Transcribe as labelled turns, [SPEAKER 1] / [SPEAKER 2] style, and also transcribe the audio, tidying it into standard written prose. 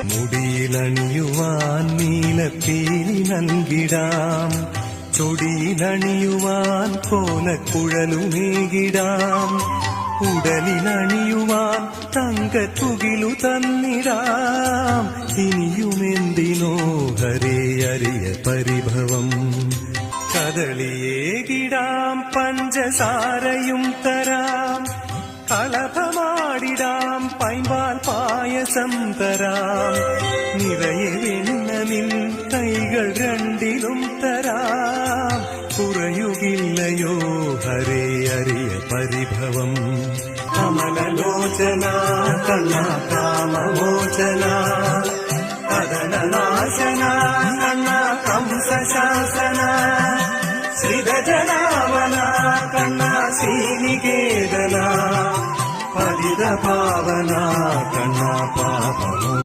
[SPEAKER 1] മുടിയിലണിയുവാൻ നീലപ്പീലി നൽകിടാം, ചൊടിയിലണിയുവാൻ കോലക്കുഴലുമേകിടാം, ഉടലിലണിയുവാൻ തങ്കത്തുകിലു തന്നിടാം. ഇനിയുമെന്തിനോ ഹരേ അരിയ പരിഭവം. കദളിയേകിടാം, പഞ്ചസാരയും തരാം, കളഭമാടിടാം, പൈമ്പാൽ പായസം തരാം, നിറയെ വെണ്ണമിൽ കൈകൾ രണ്ടിലും തരാം. കുറയുകില്ലയോ ഹരേ അരിയ പരിഭവം. കമലലോചന കണ്ണാ കാമമോചന, കദനനാശന കണ്ണാ കംസശാസന, ശ്രിതജനാവന കണ്ണാ ശ്രീനികേതന, പതിത പാവന കണ്ണാ പാപമോ.